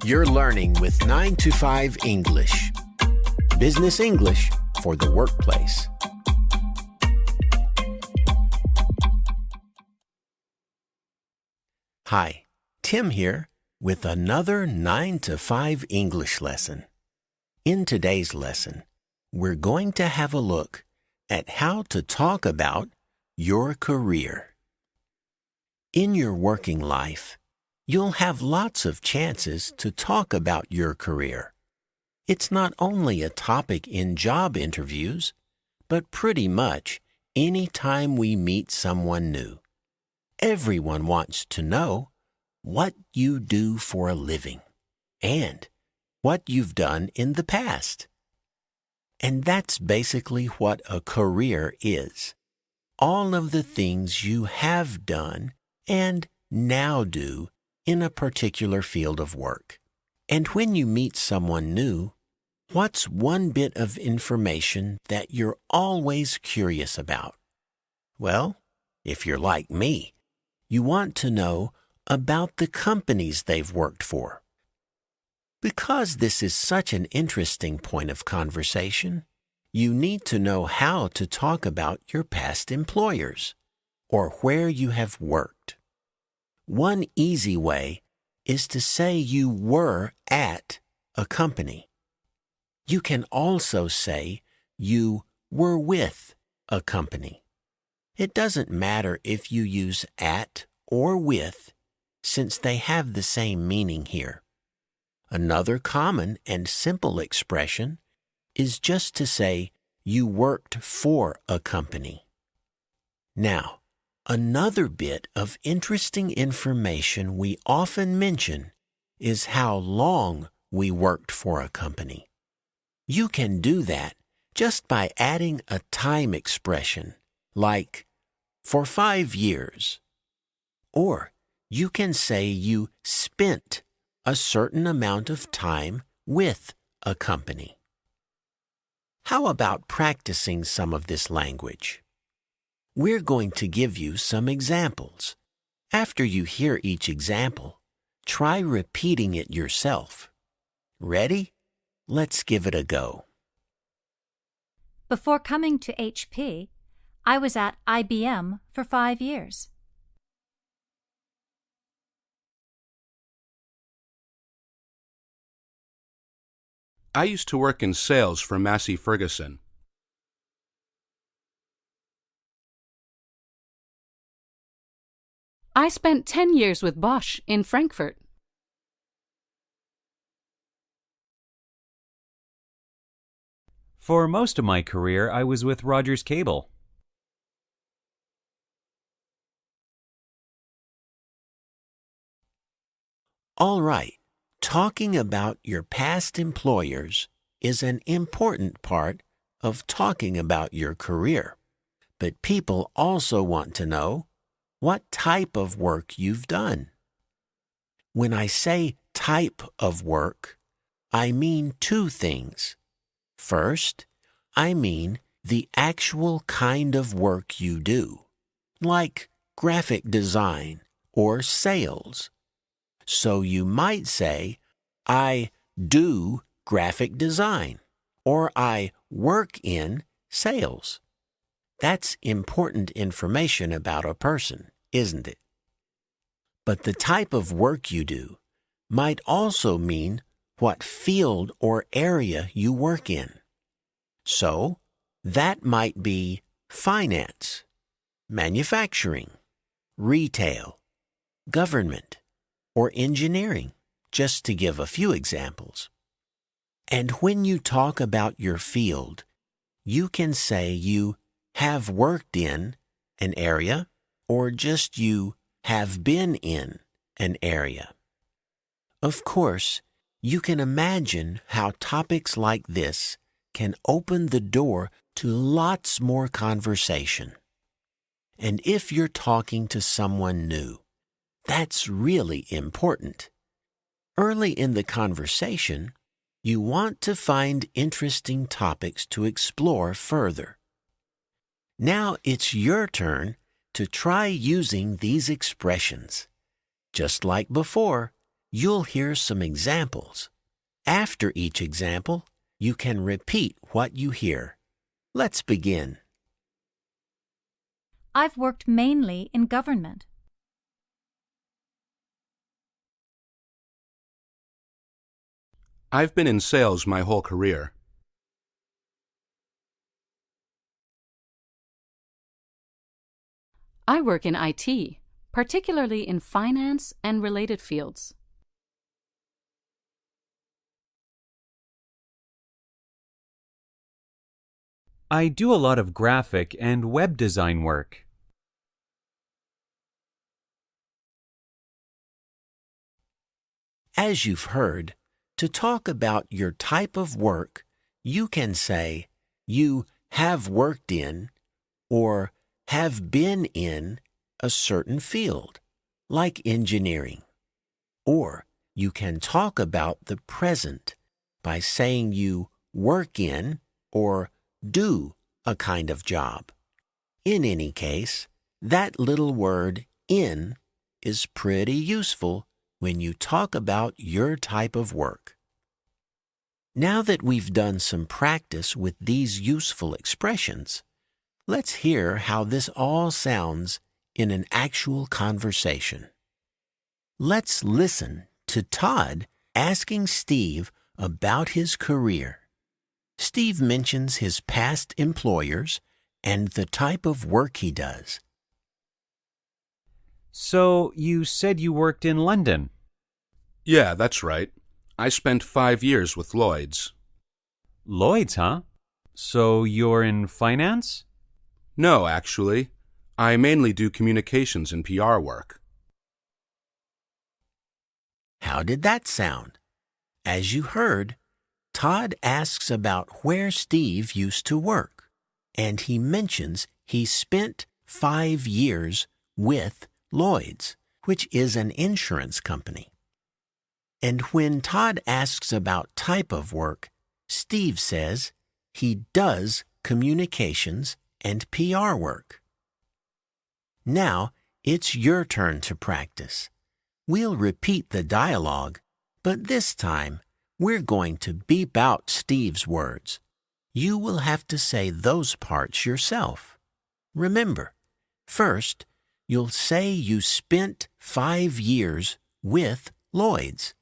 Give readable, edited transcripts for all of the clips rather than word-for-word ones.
You're learning with 9 to 5 English. Business English for the workplace. Hi, Tim here with another 9 to 5 English lesson. In today's lesson, we're going to have a look at how to talk about your career. In your working life, you'll have lots of chances to talk about your career. It's not only a topic in job interviews, but pretty much any time we meet someone new. Everyone wants to know what you do for a living and what you've done in the past. And that's basically what a career is. All of the things you have done and now do in a particular field of work. And when you meet someone new, what's one bit of information that you're always curious about? Well, if you're like me, you want to know about the companies they've worked for. Because this is such an interesting point of conversation, you need to know how to talk about your past employers or where you have worked. One easy way is to say you were at a company. You can also say you were with a company. It doesn't matter if you use at or with, since they have the same meaning here. Another common and simple expression is just to say you worked for a company. Now, another bit of interesting information we often mention is how long we worked for a company. You can do that just by adding a time expression like for 5 years. Or you can say you spent a certain amount of time with a company. How about practicing some of this language? We're going to give you some examples. After you hear each example, try repeating it yourself. Ready? Let's give it a go. Before coming to HP, I was at IBM for 5 years. I used to work in sales for Massey Ferguson. I spent 10 years with Bosch in Frankfurt. For most of my career, I was with Rogers Cable. All right. Talking about your past employers is an important part of talking about your career. But people also want to know what type of work you've done. When I say type of work, I mean two things. First, I mean the actual kind of work you do, like graphic design or sales. So you might say, I do graphic design, or I work in sales. That's important information about a person, isn't it? But the type of work you do might also mean what field or area you work in. So, that might be finance, manufacturing, retail, government, or engineering, just to give a few examples. And when you talk about your field, you can say you have worked in an area or just you have been in an area. Of course, you can imagine how topics like this can open the door to lots more conversation. And if you're talking to someone new, that's really important. Early in the conversation, you want to find interesting topics to explore further. Now it's your turn to try using these expressions. Just like before, you'll hear some examples. After each example, you can repeat what you hear. Let's begin. I've worked mainly in government. I've been in sales my whole career. I work in IT, particularly in finance and related fields. I do a lot of graphic and web design work. As you've heard, to talk about your type of work, you can say, you have worked in or have been in a certain field, like engineering. Or you can talk about the present by saying you work in or do a kind of job. In any case, that little word in is pretty useful when you talk about your type of work. Now that we've done some practice with these useful expressions, let's hear how this all sounds in an actual conversation. Let's listen to Todd asking Steve about his career. Steve mentions his past employers and the type of work he does. So, you said you worked in London. Yeah, that's right. I spent 5 years with Lloyd's. Lloyd's, huh? So, you're in finance? No, actually. I mainly do communications and PR work. How did that sound? As you heard, Todd asks about where Steve used to work, and he mentions he spent 5 years with Lloyd's, which is an insurance company. And when Todd asks about type of work, Steve says he does communications and PR work. Now it's your turn to practice. We'll repeat the dialogue, but this time we're going to beep out Steve's words. You will have to say those parts yourself. Remember, first, you'll say you spent 5 years with Lloyd's.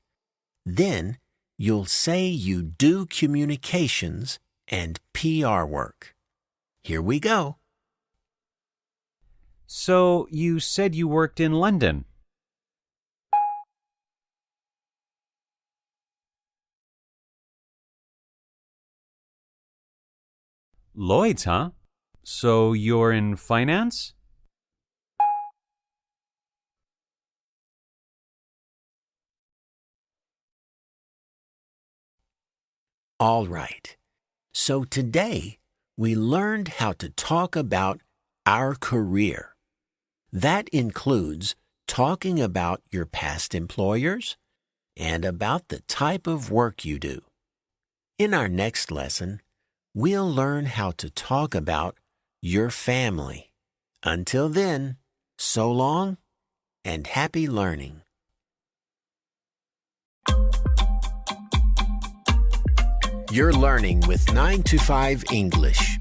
Then, you'll say you do communications and PR work. Here we go. So, you said you worked in London. Lloyd's, huh? So, you're in finance? All right. So today, we learned how to talk about our career. That includes talking about your past employers and about the type of work you do. In our next lesson, we'll learn how to talk about your family. Until then, so long and happy learning. You're learning with 9 to 5 English.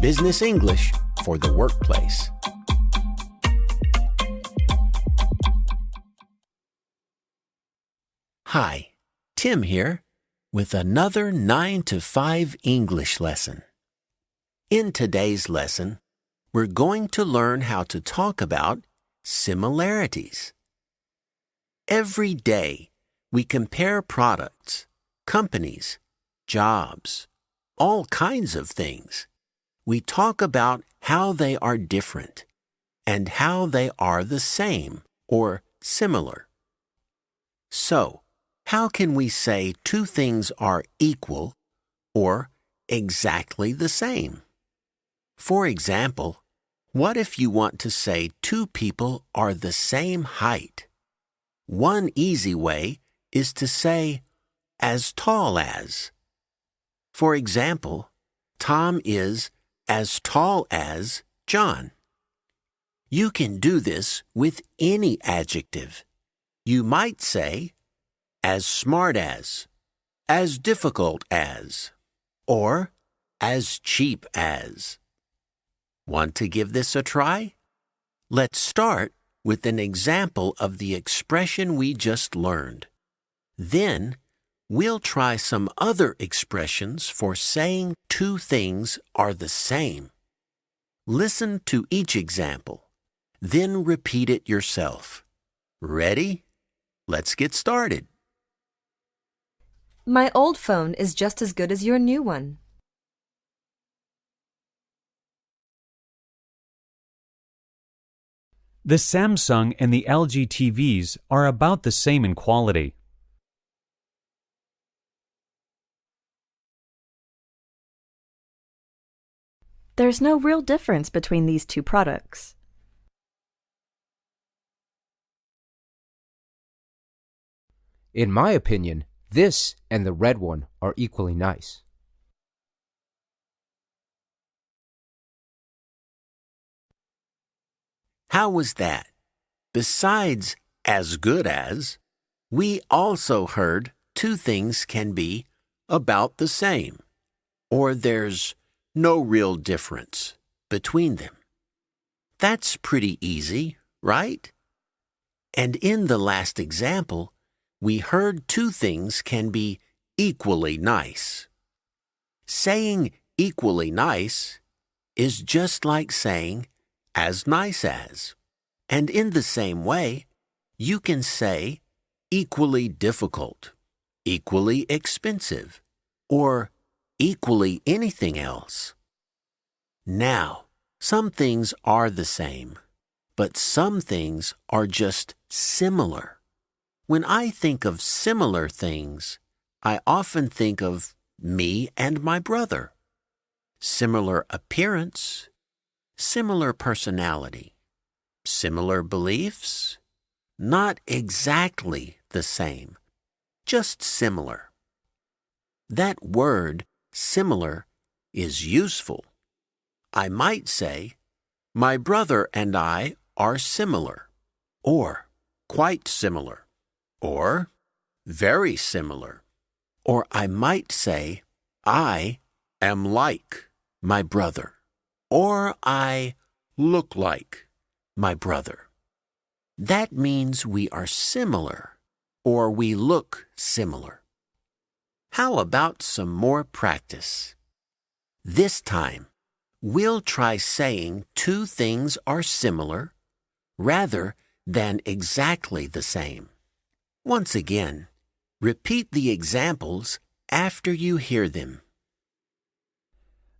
Business English for the workplace. Hi, Tim here with another 9 to 5 English lesson. In today's lesson, we're going to learn how to talk about similarities. Every day, we compare products, companies, jobs, all kinds of things. We talk about how they are different and how they are the same or similar. So, how can we say two things are equal or exactly the same? For example, what if you want to say two people are the same height? One easy way is to say, as tall as. For example, Tom is as tall as John. You can do this with any adjective. You might say, as smart as difficult as, or as cheap as. Want to give this a try? Let's start with an example of the expression we just learned. Then, we'll try some other expressions for saying two things are the same. Listen to each example, then repeat it yourself. Ready? Let's get started. My old phone is just as good as your new one. The Samsung and the LG TVs are about the same in quality. There's no real difference between these two products. In my opinion, this and the red one are equally nice. How was that? Besides as good as, we also heard two things can be about the same, or there's no real difference between them. That's pretty easy, right? And in the last example, we heard two things can be equally nice. Saying equally nice is just like saying as nice as. And in the same way, you can say equally difficult, equally expensive, or equally anything else. Now, some things are the same, but some things are just similar. When I think of similar things, I often think of me and my brother. Similar appearance, similar personality, similar beliefs, not exactly the same, just similar. That word, similar, is useful. I might say, my brother and I are similar, or quite similar, or very similar. Or I might say, I am like my brother, or I look like my brother. That means we are similar, or we look similar. How about some more practice? This time, we'll try saying two things are similar rather than exactly the same. Once again, repeat the examples after you hear them.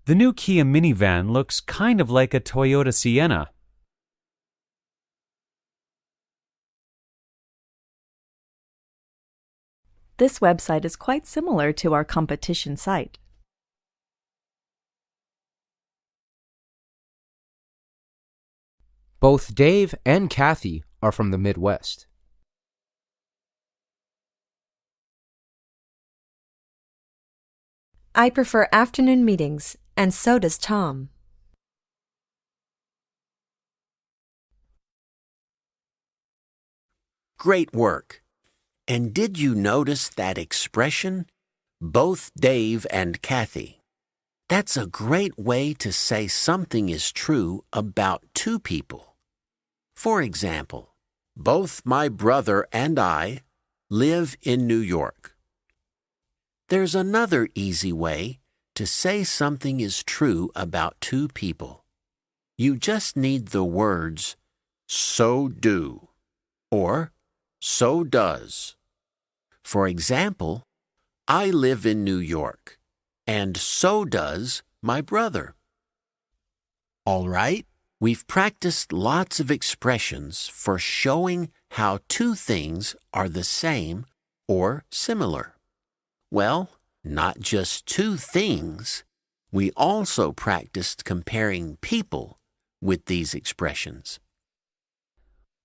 The new Kia minivan looks kind of like a Toyota Sienna. This website is quite similar to our competition site. Both Dave and Kathy are from the Midwest. I prefer afternoon meetings, and so does Tom. Great work. And did you notice that expression? Both Dave and Kathy. That's a great way to say something is true about two people. For example, both my brother and I live in New York. There's another easy way to say something is true about two people. You just need the words so do or so does. For example, I live in New York, and so does my brother. All right, we've practiced lots of expressions for showing how two things are the same or similar. Well, not just two things. We also practiced comparing people with these expressions.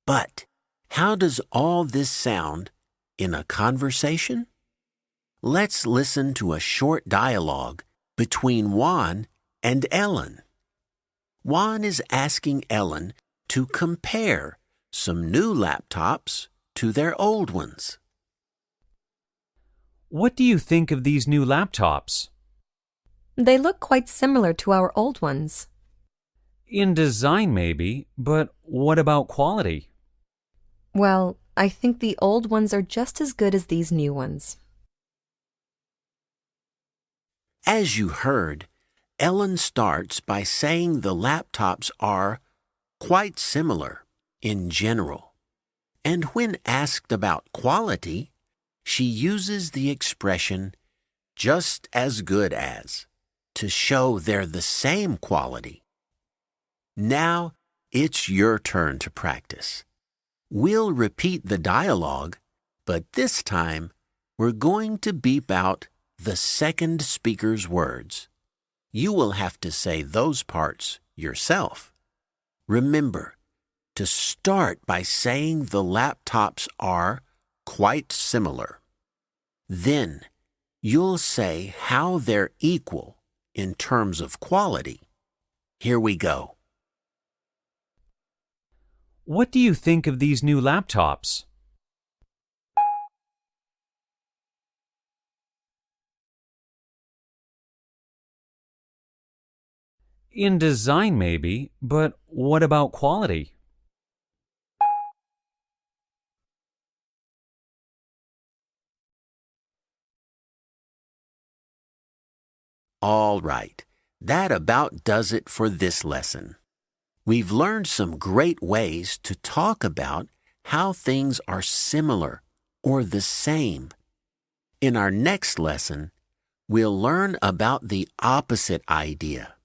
But how does all this sound in a conversation? Let's listen to a short dialogue between Juan and Ellen. Juan is asking Ellen to compare some new laptops to their old ones. What do you think of these new laptops? They look quite similar to our old ones. In design, maybe, but what about quality? Well, I think the old ones are just as good as these new ones. As you heard, Ellen starts by saying the laptops are quite similar in general. And when asked about quality, she uses the expression just as good as to show they're the same quality. Now it's your turn to practice. We'll repeat the dialogue, but this time we're going to beep out the second speaker's words. You will have to say those parts yourself. Remember to start by saying the laptops are quite similar. Then you'll say how they're equal in terms of quality. Here we go. What do you think of these new laptops? In design, maybe, but what about quality? All right, that about does it for this lesson. We've learned some great ways to talk about how things are similar or the same. In our next lesson, we'll learn about the opposite idea,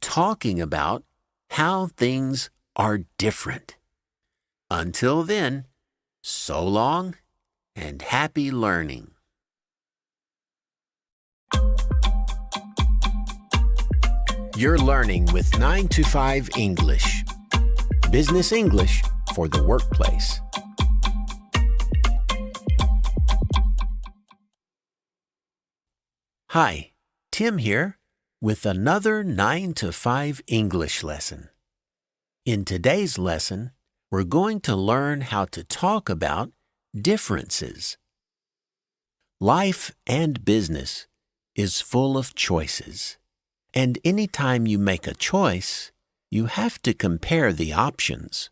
talking about how things are different. Until then, so long and happy learning. You're learning with 9 to 5 English. Business English for the workplace. Hi, Tim here with another 9 to 5 English lesson. In today's lesson, we're going to learn how to talk about differences. Life and business is full of choices. And anytime you make a choice, you have to compare the options.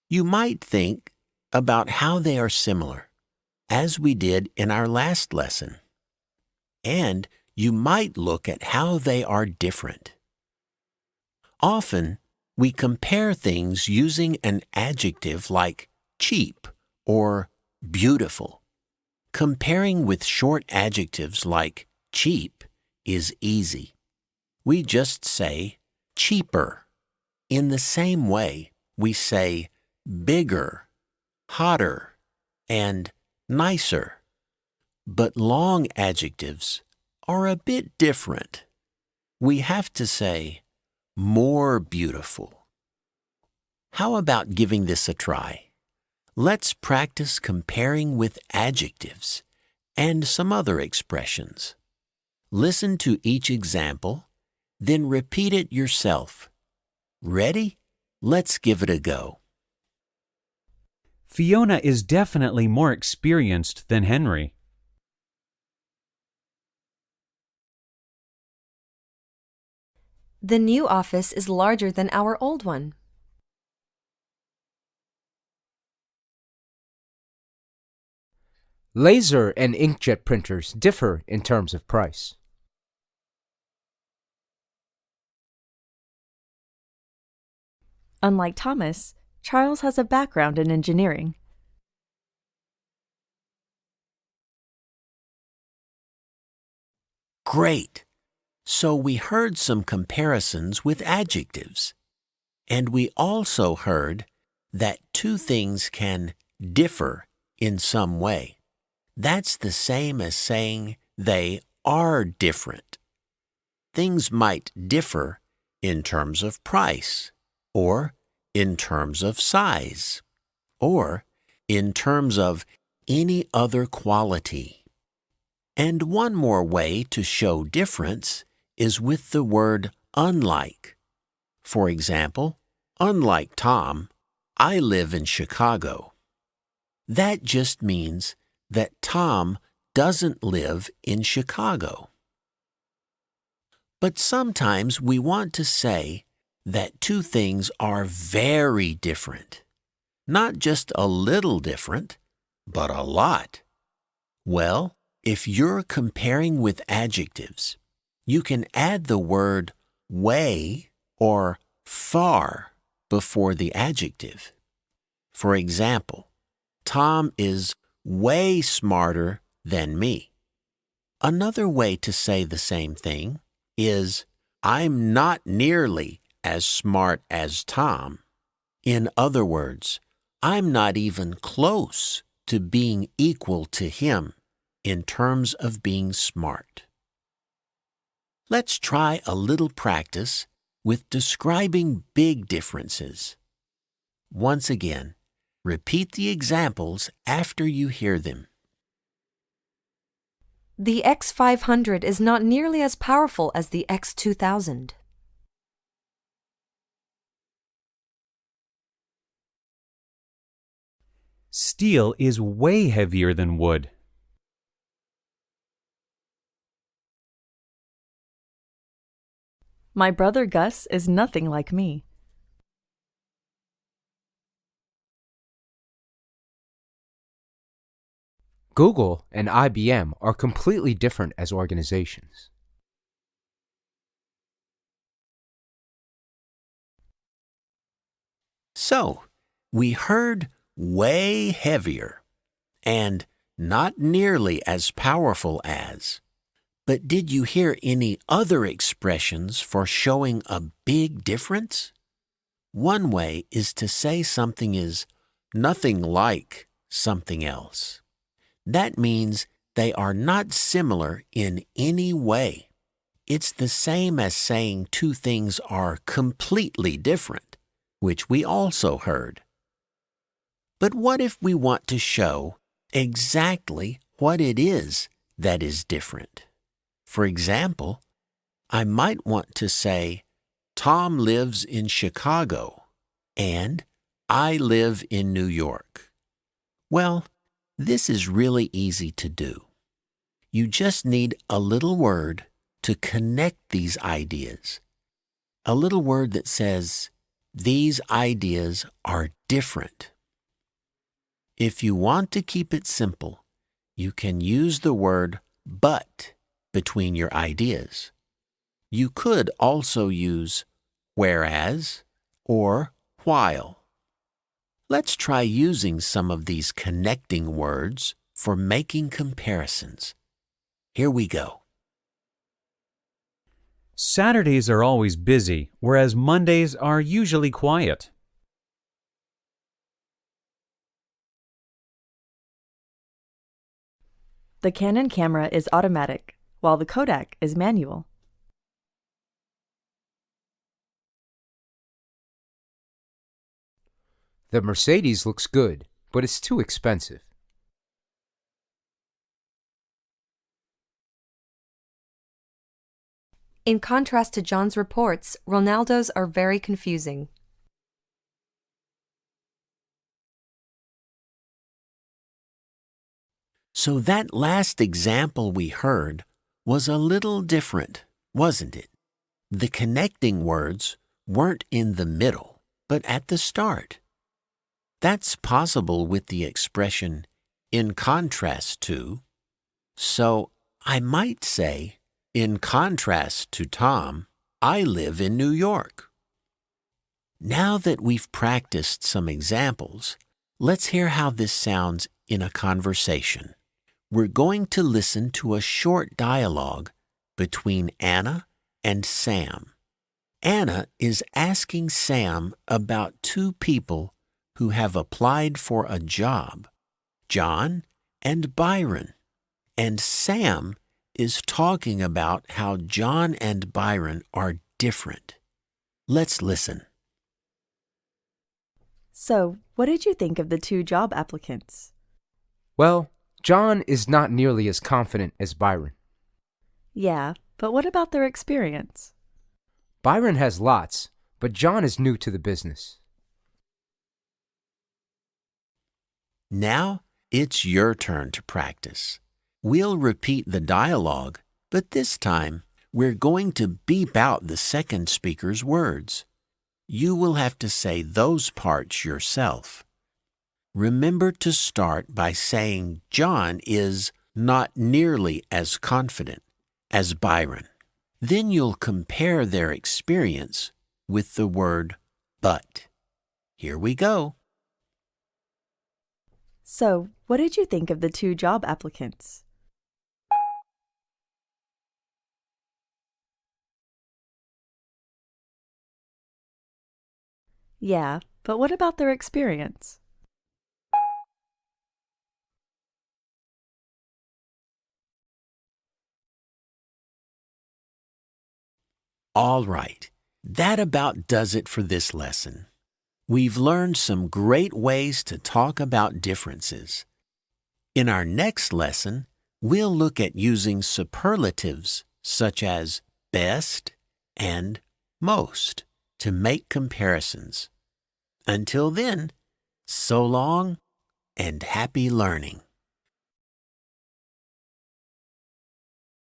You might think about how they are similar, as we did in our last lesson. And you might look at how they are different. Often, we compare things using an adjective like cheap or beautiful. Comparing with short adjectives like cheap is easy. We just say cheaper. In the same way, we say bigger, hotter, and nicer. But long adjectives are a bit different. We have to say more beautiful. How about giving this a try? Let's practice comparing with adjectives and some other expressions. Listen to each example, then repeat it yourself. Ready? Let's give it a go. Fiona is definitely more experienced than Henry. The new office is larger than our old one. Laser and inkjet printers differ in terms of price. Unlike Thomas, Charles has a background in engineering. Great! So we heard some comparisons with adjectives. And we also heard that two things can differ in some way. That's the same as saying they are different. Things might differ in terms of price, or in terms of size, or in terms of any other quality. And one more way to show difference is with the word unlike. For example, unlike Tom, I live in Chicago. That just means that Tom doesn't live in Chicago. But sometimes we want to say that two things are very different. Not just a little different, but a lot. Well, if you're comparing with adjectives, you can add the word way or far before the adjective. For example, Tom is way smarter than me. Another way to say the same thing is, I'm not nearly as smart as Tom. In other words, I'm not even close to being equal to him in terms of being smart. Let's try a little practice with describing big differences. Once again, repeat the examples after you hear them. The X500 is not nearly as powerful as the X2000. Steel is way heavier than wood. My brother Gus is nothing like me. Google and IBM are completely different as organizations. So, we heard way heavier and not nearly as powerful as. But did you hear any other expressions for showing a big difference? One way is to say something is nothing like something else. That means they are not similar in any way. It's the same as saying two things are completely different, which we also heard. But what if we want to show exactly what it is that is different? For example, I might want to say, Tom lives in Chicago and I live in New York. Well, this is really easy to do. You just need a little word to connect these ideas. A little word that says, these ideas are different. If you want to keep it simple, you can use the word but between your ideas. You could also use whereas or while. Let's try using some of these connecting words for making comparisons. Here we go. Saturdays are always busy, whereas Mondays are usually quiet. The Canon camera is automatic, while the Kodak is manual. The Mercedes looks good, but it's too expensive. In contrast to John's reports, Ronaldo's are very confusing. So that last example we heard was a little different, wasn't it? The connecting words weren't in the middle, but at the start. That's possible with the expression in contrast to. So I might say, in contrast to Tom, I live in New York. Now that we've practiced some examples, let's hear how this sounds in a conversation. We're going to listen to a short dialogue between Anna and Sam. Anna is asking Sam about two people who have applied for a job, John and Byron. And Sam is talking about how John and Byron are different. Let's listen. So, what did you think of the two job applicants? Well, John is not nearly as confident as Byron. Yeah, but what about their experience? Byron has lots, but John is new to the business. Now it's your turn to practice. We'll repeat the dialogue, but this time we're going to beep out the second speaker's words. You will have to say those parts yourself. Remember to start by saying John is not nearly as confident as Byron. Then you'll compare their experience with the word but. Here we go. So, what did you think of the two job applicants? Yeah, but what about their experience? All right, that about does it for this lesson. We've learned some great ways to talk about differences. In our next lesson, we'll look at using superlatives such as best and most to make comparisons. Until then, so long and happy learning.